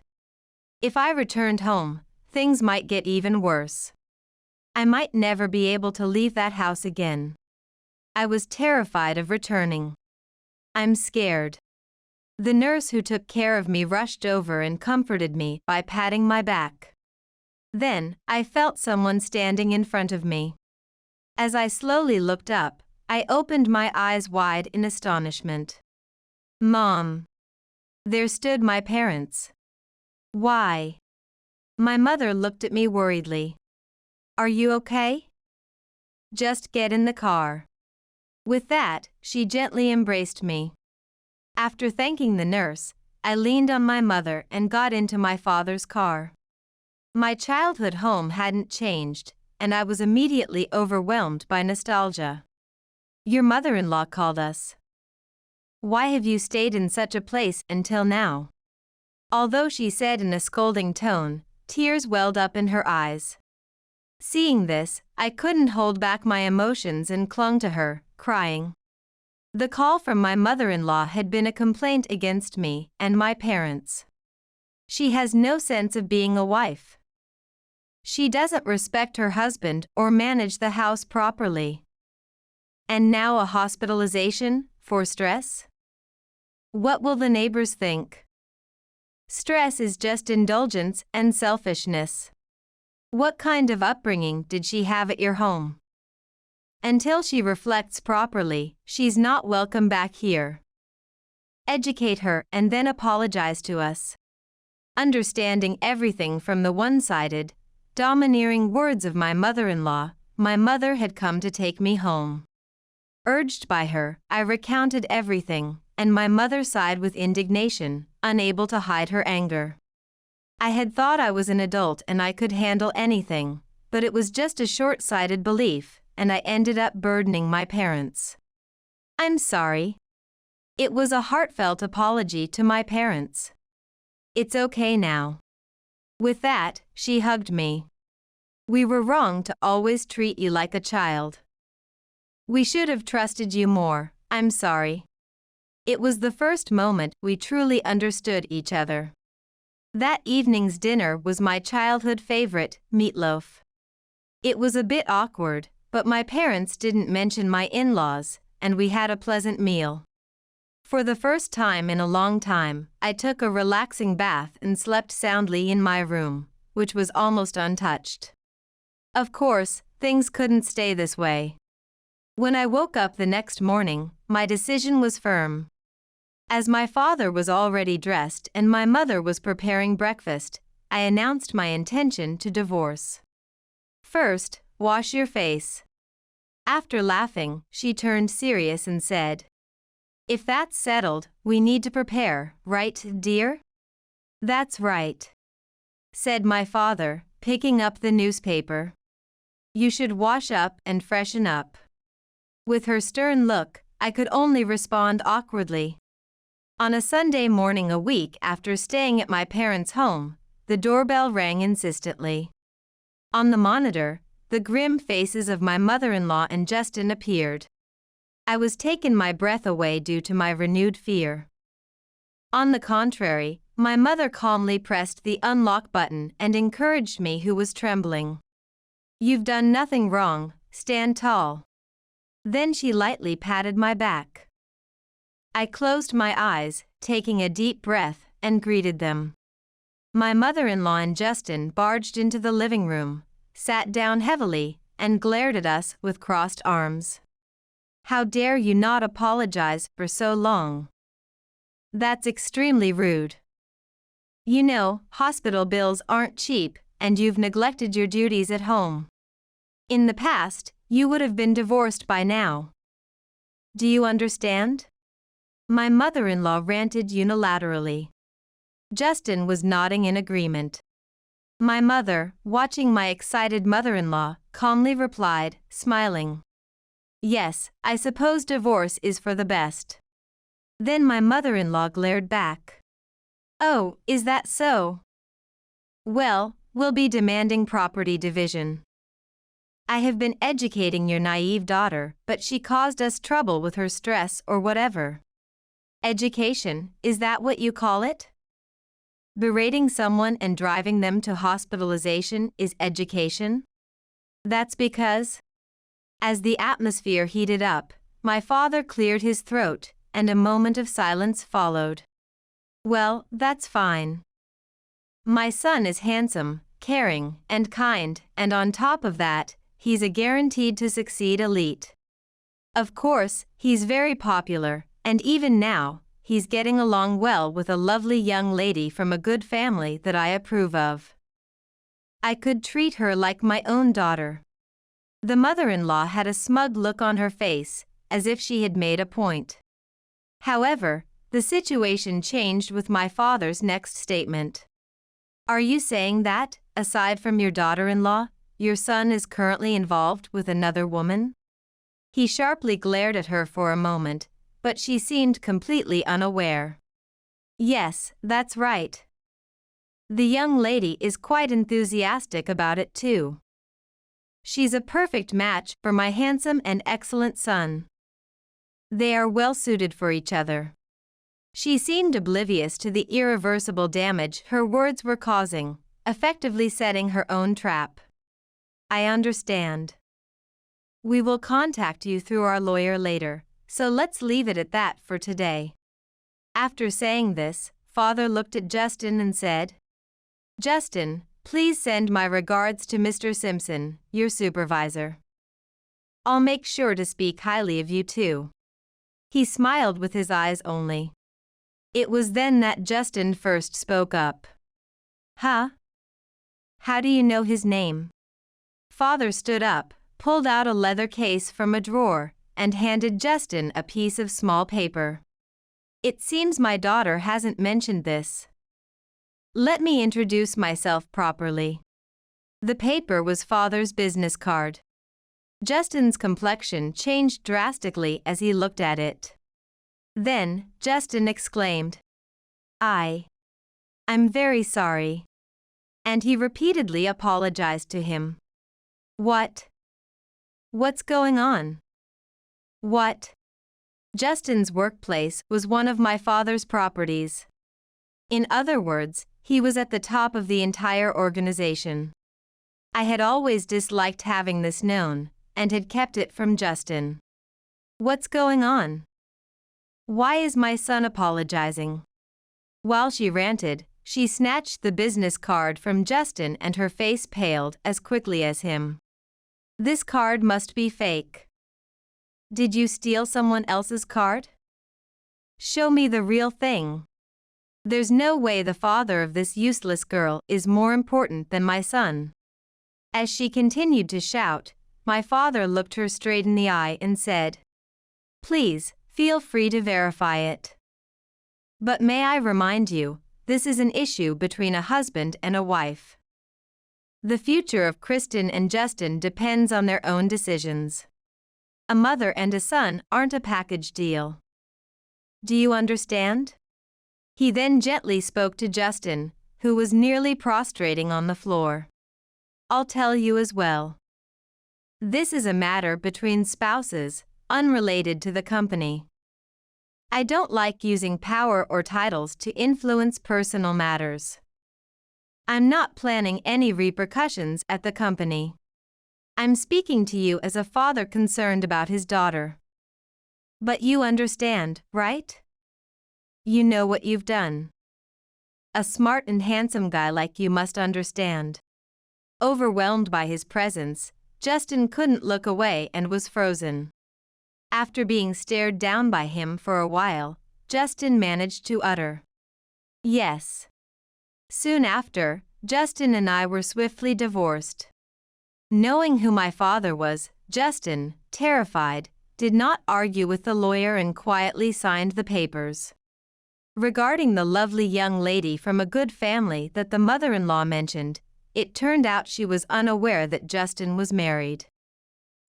If I returned home, things might get even worse. I might never be able to leave that house again. I was terrified of returning. I'm scared. The nurse who took care of me rushed over and comforted me by patting my back. Then, I felt someone standing in front of me. As I slowly looked up, I opened my eyes wide in astonishment. Mom. There stood my parents. Why? My mother looked at me worriedly. Are you okay? Just get in the car. With that, she gently embraced me. After thanking the nurse, I leaned on my mother and got into my father's car. My childhood home hadn't changed, and I was immediately overwhelmed by nostalgia. Your mother-in-law called us. Why have you stayed in such a place until now? Although she said in a scolding tone, tears welled up in her eyes. Seeing this, I couldn't hold back my emotions and clung to her, crying. The call from my mother-in-law had been a complaint against me and my parents. She has no sense of being a wife. She doesn't respect her husband or manage the house properly. And now a hospitalization for stress? What will the neighbors think? Stress is just indulgence and selfishness. What kind of upbringing did she have at your home? Until she reflects properly, she's not welcome back here. Educate her and then apologize to us. Understanding everything from the one-sided, domineering words of my mother-in-law, my mother had come to take me home. Urged by her, I recounted everything, and my mother sighed with indignation, unable to hide her anger. I had thought I was an adult and I could handle anything, but it was just a short-sighted belief, and I ended up burdening my parents. I'm sorry. It was a heartfelt apology to my parents. It's okay now. With that, she hugged me. We were wrong to always treat you like a child. We should have trusted you more, I'm sorry. It was the first moment we truly understood each other. That evening's dinner was my childhood favorite, meatloaf. It was a bit awkward, but my parents didn't mention my in-laws, and we had a pleasant meal. For the first time in a long time, I took a relaxing bath and slept soundly in my room, which was almost untouched. Of course, things couldn't stay this way. When I woke up the next morning, my decision was firm. As my father was already dressed and my mother was preparing breakfast, I announced my intention to divorce. First, wash your face. After laughing, she turned serious and said, "If that's settled, we need to prepare, right, dear?" "That's right," said my father, picking up the newspaper. "You should wash up and freshen up." With her stern look, I could only respond awkwardly. On a Sunday morning a week after staying at my parents' home, the doorbell rang insistently. On the monitor, the grim faces of my mother-in-law and Justin appeared. I was taken my breath away due to my renewed fear. On the contrary, my mother calmly pressed the unlock button and encouraged me, who was trembling. "You've done nothing wrong, stand tall." Then she lightly patted my back. I closed my eyes, taking a deep breath, and greeted them. My mother-in-law and Justin barged into the living room, sat down heavily, and glared at us with crossed arms. "How dare you not apologize for so long? That's extremely rude. You know, hospital bills aren't cheap, and you've neglected your duties at home. In the past, you would have been divorced by now. Do you understand?" My mother-in-law ranted unilaterally. Justin was nodding in agreement. My mother, watching my excited mother-in-law, calmly replied, smiling, "Yes, I suppose divorce is for the best." Then my mother-in-law glared back. "Oh, is that so? Well, we'll be demanding property division. I have been educating your naive daughter, but she caused us trouble with her stress or whatever." Education, is that what you call it? Berating someone and driving them to hospitalization is education? That's because? As the atmosphere heated up, my father cleared his throat, and a moment of silence followed. "Well, that's fine. My son is handsome, caring, and kind, and on top of that, he's a guaranteed to succeed elite. Of course, he's very popular, and even now, he's getting along well with a lovely young lady from a good family that I approve of. I could treat her like my own daughter." The mother-in-law had a smug look on her face, as if she had made a point. However, the situation changed with my father's next statement. "Are you saying that, aside from your daughter-in-law, your son is currently involved with another woman?" He sharply glared at her for a moment, but she seemed completely unaware. "Yes, that's right. The young lady is quite enthusiastic about it too. She's a perfect match for my handsome and excellent son. They are well suited for each other." She seemed oblivious to the irreversible damage her words were causing, effectively setting her own trap. "I understand. We will contact you through our lawyer later, so let's leave it at that for today." After saying this, father looked at Justin and said, "Justin, please send my regards to Mr. Simpson, your supervisor. I'll make sure to speak highly of you too." He smiled with his eyes only. It was then that Justin first spoke up. "Huh? How do you know his name?" Father stood up, pulled out a leather case from a drawer, and handed Justin a piece of small paper. "It seems my daughter hasn't mentioned this. Let me introduce myself properly." The paper was father's business card. Justin's complexion changed drastically as he looked at it. Then, Justin exclaimed, I'm very sorry." And he repeatedly apologized to him. What's going on? What? Justin's workplace was one of my father's properties. In other words, he was at the top of the entire organization. I had always disliked having this known, and had kept it from Justin. "What's going on? Why is my son apologizing?" While she ranted, she snatched the business card from Justin and her face paled as quickly as him. "This card must be fake. Did you steal someone else's card? Show me the real thing. There's no way the father of this useless girl is more important than my son." As she continued to shout, my father looked her straight in the eye and said, "Please, feel free to verify it. But may I remind you, this is an issue between a husband and a wife. The future of Kristen and Justin depends on their own decisions. A mother and a son aren't a package deal. Do you understand?" He then gently spoke to Justin, who was nearly prostrating on the floor. "I'll tell you as well. This is a matter between spouses, unrelated to the company. I don't like using power or titles to influence personal matters. I'm not planning any repercussions at the company. I'm speaking to you as a father concerned about his daughter. But you understand, right? You know what you've done. A smart and handsome guy like you must understand." Overwhelmed by his presence, Justin couldn't look away and was frozen. After being stared down by him for a while, Justin managed to utter, "Yes." Soon after, Justin and I were swiftly divorced. Knowing who my father was, Justin, terrified, did not argue with the lawyer and quietly signed the papers. Regarding the lovely young lady from a good family that the mother-in-law mentioned, it turned out she was unaware that Justin was married.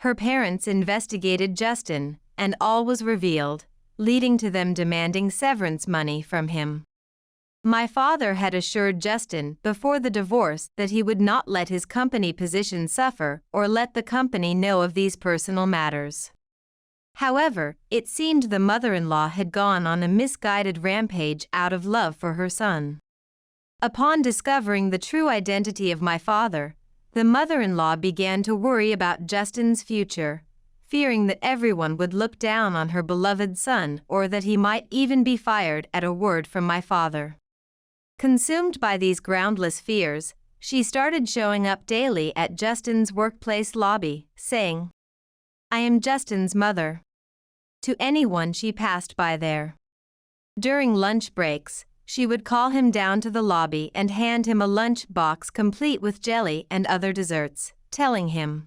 Her parents investigated Justin, and all was revealed, leading to them demanding severance money from him. My father had assured Justin before the divorce that he would not let his company position suffer or let the company know of these personal matters. However, it seemed the mother-in-law had gone on a misguided rampage out of love for her son. Upon discovering the true identity of my father, the mother-in-law began to worry about Justin's future, fearing that everyone would look down on her beloved son or that he might even be fired at a word from my father. Consumed by these groundless fears, she started showing up daily at Justin's workplace lobby, saying, "I am Justin's mother," to anyone she passed by there. During lunch breaks, she would call him down to the lobby and hand him a lunch box complete with jelly and other desserts, telling him,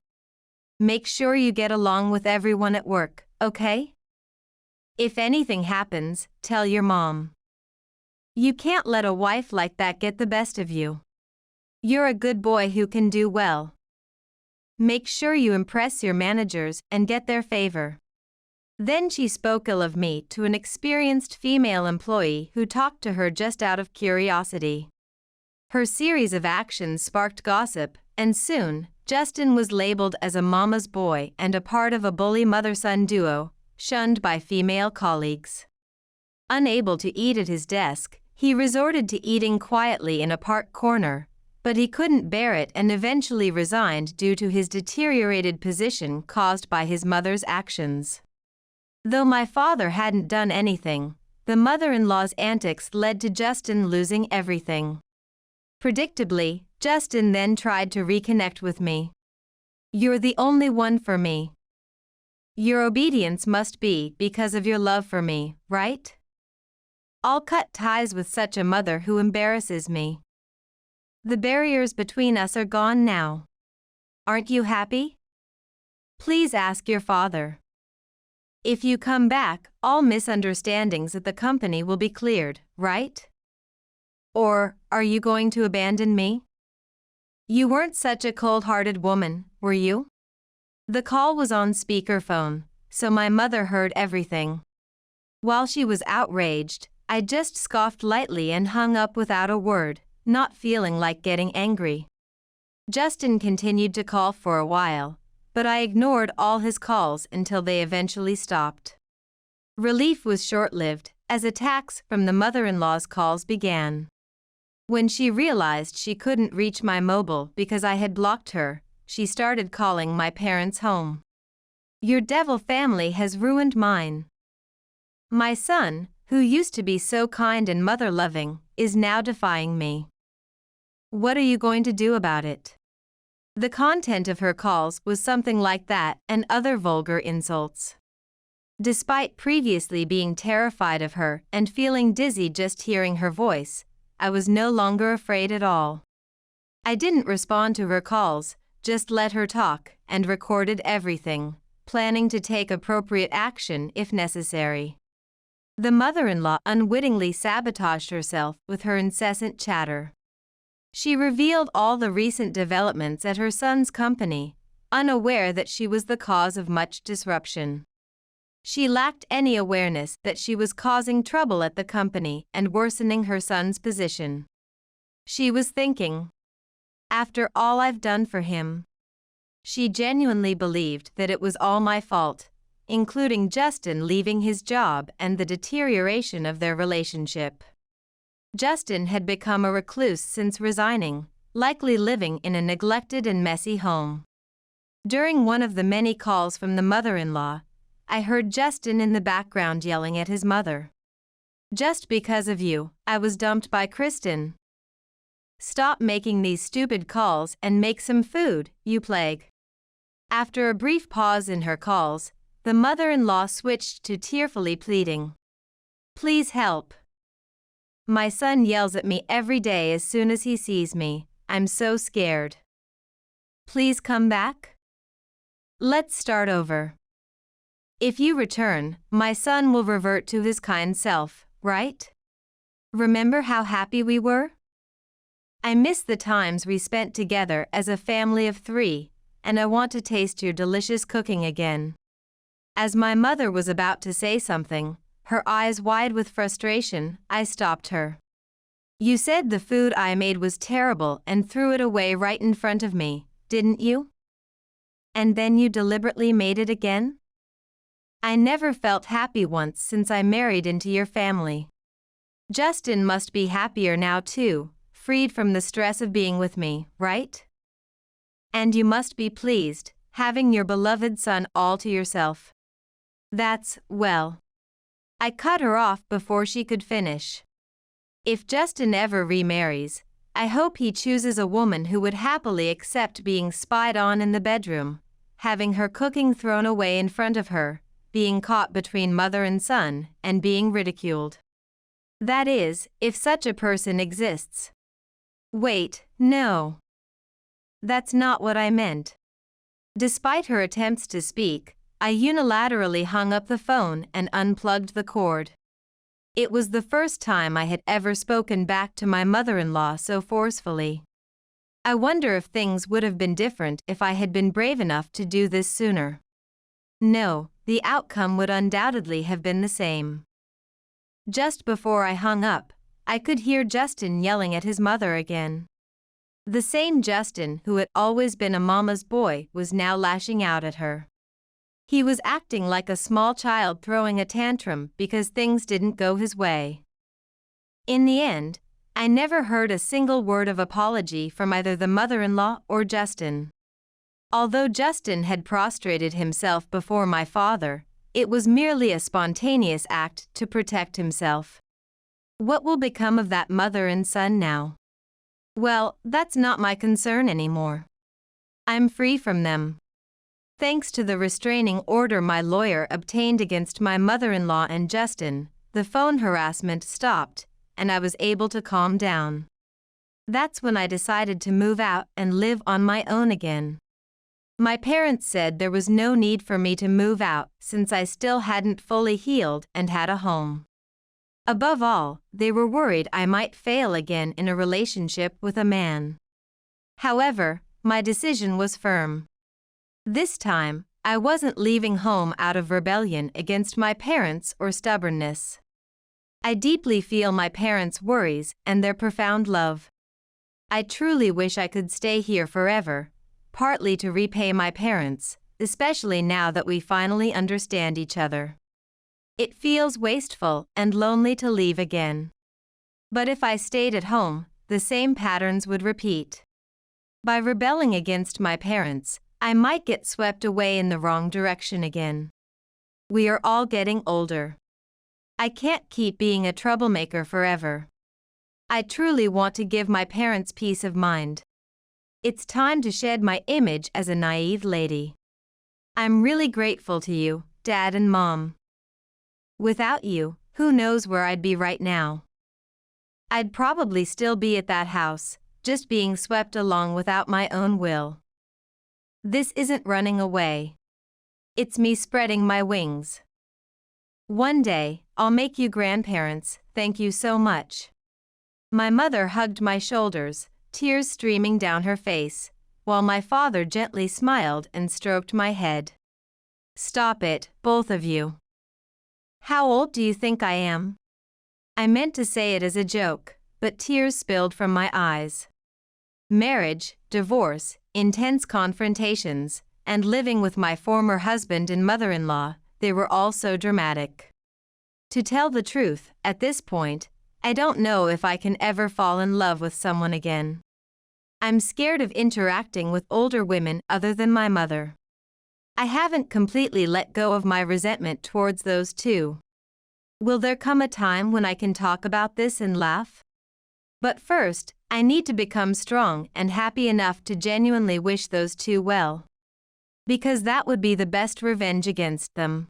"Make sure you get along with everyone at work, okay? If anything happens, tell your mom. You can't let a wife like that get the best of you. You're a good boy who can do well. Make sure you impress your managers and get their favor." Then she spoke ill of me to an experienced female employee who talked to her just out of curiosity. Her series of actions sparked gossip, and soon, Justin was labeled as a mama's boy and a part of a bully mother-son duo, shunned by female colleagues. Unable to eat at his desk, he resorted to eating quietly in a park corner, but he couldn't bear it and eventually resigned due to his deteriorated position caused by his mother's actions. Though my father hadn't done anything, the mother-in-law's antics led to Justin losing everything. Predictably, Justin then tried to reconnect with me. "You're the only one for me. Your obedience must be because of your love for me, right? I'll cut ties with such a mother who embarrasses me. The barriers between us are gone now. Aren't you happy? Please ask your father. If you come back, all misunderstandings at the company will be cleared, right? Or, are you going to abandon me? You weren't such a cold-hearted woman, were you?" The call was on speakerphone, so my mother heard everything. While she was outraged, I just scoffed lightly and hung up without a word, not feeling like getting angry. Justin continued to call for a while, but I ignored all his calls until they eventually stopped. Relief was short-lived, as attacks from the mother-in-law's calls began. When she realized she couldn't reach my mobile because I had blocked her, she started calling my parents' home. "Your devil family has ruined mine. My son, who used to be so kind and mother-loving, is now defying me. What are you going to do about it?" The content of her calls was something like that and other vulgar insults. Despite previously being terrified of her and feeling dizzy just hearing her voice, I was no longer afraid at all. I didn't respond to her calls, just let her talk, and recorded everything, planning to take appropriate action if necessary. The mother-in-law unwittingly sabotaged herself with her incessant chatter. She revealed all the recent developments at her son's company, unaware that she was the cause of much disruption. She lacked any awareness that she was causing trouble at the company and worsening her son's position. She was thinking, after all I've done for him. She genuinely believed that it was all my fault, including Justin leaving his job and the deterioration of their relationship. Justin had become a recluse since resigning, likely living in a neglected and messy home. During one of the many calls from the mother-in-law, I heard Justin in the background yelling at his mother. "Just because of you, I was dumped by Kristen. Stop making these stupid calls and make some food, you plague." After a brief pause in her calls, the mother-in-law switched to tearfully pleading. "Please help. My son yells at me every day as soon as he sees me. I'm so scared. Please come back? Let's start over. If you return, my son will revert to his kind self, right? Remember how happy we were? I miss the times we spent together as a family of 3, and I want to taste your delicious cooking again." As my mother was about to say something, her eyes wide with frustration, I stopped her. "You said the food I made was terrible and threw it away right in front of me, didn't you? And then you deliberately made it again? I never felt happy once since I married into your family. Justin must be happier now too, freed from the stress of being with me, right? And you must be pleased, having your beloved son all to yourself. That's, well." I cut her off before she could finish. If Justin ever remarries, I hope he chooses a woman who would happily accept being spied on in the bedroom, having her cooking thrown away in front of her, being caught between mother and son, and being ridiculed. That is, if such a person exists. Wait, no. That's not what I meant. Despite her attempts to speak, I unilaterally hung up the phone and unplugged the cord. It was the first time I had ever spoken back to my mother-in-law so forcefully. I wonder if things would have been different if I had been brave enough to do this sooner. No, the outcome would undoubtedly have been the same. Just before I hung up, I could hear Justin yelling at his mother again. The same Justin who had always been a mama's boy was now lashing out at her. He was acting like a small child throwing a tantrum because things didn't go his way. In the end, I never heard a single word of apology from either the mother-in-law or Justin. Although Justin had prostrated himself before my father, it was merely a spontaneous act to protect himself. What will become of that mother and son now? Well, that's not my concern anymore. I'm free from them. Thanks to the restraining order my lawyer obtained against my mother-in-law and Justin, the phone harassment stopped, and I was able to calm down. That's when I decided to move out and live on my own again. My parents said there was no need for me to move out since I still hadn't fully healed and had a home. Above all, they were worried I might fail again in a relationship with a man. However, my decision was firm. This time, I wasn't leaving home out of rebellion against my parents or stubbornness. I deeply feel my parents' worries and their profound love. I truly wish I could stay here forever, partly to repay my parents, especially now that we finally understand each other. It feels wasteful and lonely to leave again. But if I stayed at home, the same patterns would repeat. By rebelling against my parents, I might get swept away in the wrong direction again. We are all getting older. I can't keep being a troublemaker forever. I truly want to give my parents peace of mind. It's time to shed my image as a naive lady. I'm really grateful to you, Dad and Mom. Without you, who knows where I'd be right now? I'd probably still be at that house, just being swept along without my own will. This isn't running away. It's me spreading my wings. One day, I'll make you grandparents, thank you so much. My mother hugged my shoulders, tears streaming down her face, while my father gently smiled and stroked my head. Stop it, both of you. How old do you think I am? I meant to say it as a joke, but tears spilled from my eyes. Marriage, divorce, intense confrontations, and living with my former husband and mother-in-law, they were all so dramatic. To tell the truth, at this point, I don't know if I can ever fall in love with someone again. I'm scared of interacting with older women other than my mother. I haven't completely let go of my resentment towards those two. Will there come a time when I can talk about this and laugh? But first, I need to become strong and happy enough to genuinely wish those two well. Because that would be the best revenge against them.